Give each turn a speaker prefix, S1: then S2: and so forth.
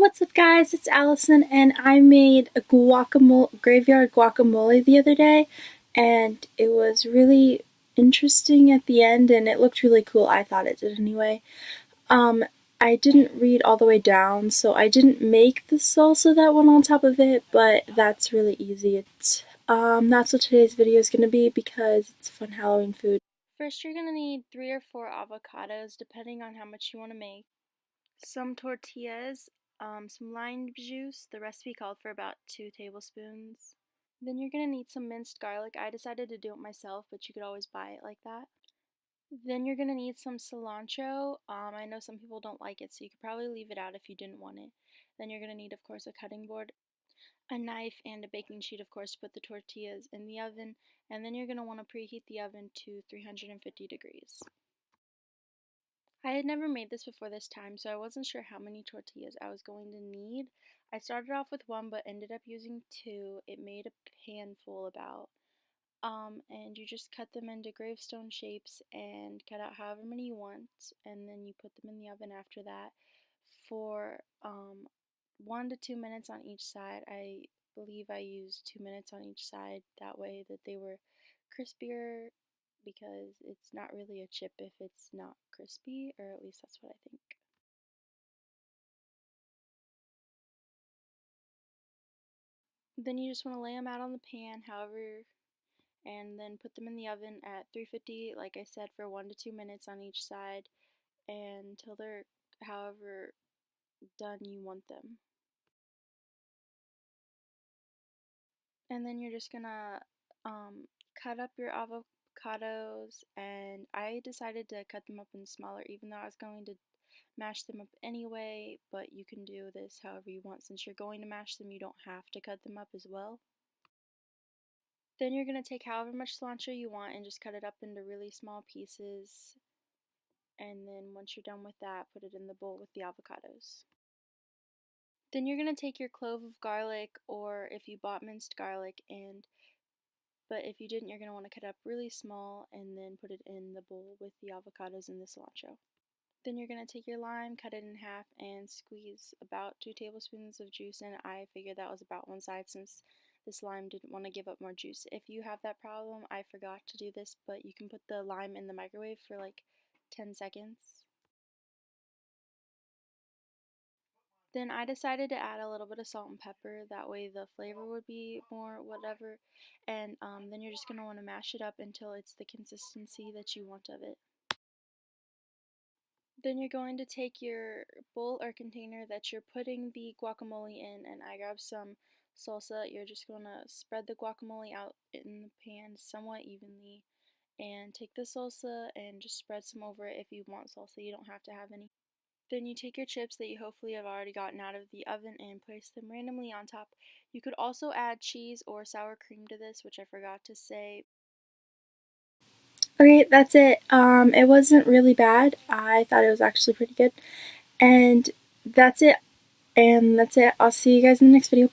S1: What's up guys, it's Allison and I made a graveyard guacamole the other day and it was really interesting at the end and it looked really cool. I thought it did anyway. Um, I didn't read all the way down, so I didn't make the salsa that went on top of it, but that's really easy. That's what today's video is going to be because it's fun Halloween food. First you're going to need 3 or 4 avocados depending on how much you want to make. Some tortillas, some lime juice. The recipe called for about 2 tablespoons. Then you're going to need some minced garlic. I decided to do it myself, but you could always buy it like that. Then you're going to need some cilantro. I know some people don't like it, so you could probably leave it out if you didn't want it. Then you're going to need, of course, a cutting board, a knife, and a baking sheet, of course, to put the tortillas in the oven. And then you're going to want to preheat the oven to 350 degrees. I had never made this before this time, so I wasn't sure how many tortillas I was going to need. I started off with 1 but ended up using 2. It made a handful about. And you just cut them into gravestone shapes and cut out however many you want, and then you put them in the oven after that for 1 to 2 minutes on each side. I believe I used 2 minutes on each side, that way that they were crispier, because it's not really a chip if it's not crispy, or at least that's what I think. Then you just want to lay them out on the pan, however, and then put them in the oven at 350, like I said, for 1 to 2 minutes on each side, until they're however done you want them. And then you're just gonna cut up your avocados, and I decided to cut them up in smaller, even though I was going to mash them up anyway, but you can do this however you want. Since you're going to mash them, you don't have to cut them up as well. Then you're going to take however much cilantro you want and just cut it up into really small pieces, and then once you're done with that, put it in the bowl with the avocados. Then you're going to take your clove of garlic, or if you bought minced garlic, but if you didn't, you're going to want to cut it up really small and then put it in the bowl with the avocados and the cilantro. Then you're going to take your lime, cut it in half, and squeeze about 2 tablespoons of juice in. I figured that was about one side since this lime didn't want to give up more juice. If you have that problem, I forgot to do this, but you can put the lime in the microwave for like 10 seconds. Then I decided to add a little bit of salt and pepper, that way the flavor would be more whatever, and then you're just going to want to mash it up until it's the consistency that you want of it. Then you're going to take your bowl or container that you're putting the guacamole in, and I grabbed some salsa. You're just going to spread the guacamole out in the pan somewhat evenly, and take the salsa and just spread some over it. If you want salsa, you don't have to have any. Then you take your chips that you hopefully have already gotten out of the oven and place them randomly on top. You could also add cheese or sour cream to this, which I forgot to say. Okay, that's it. It wasn't really bad. I thought it was actually pretty good. And that's it. I'll see you guys in the next video.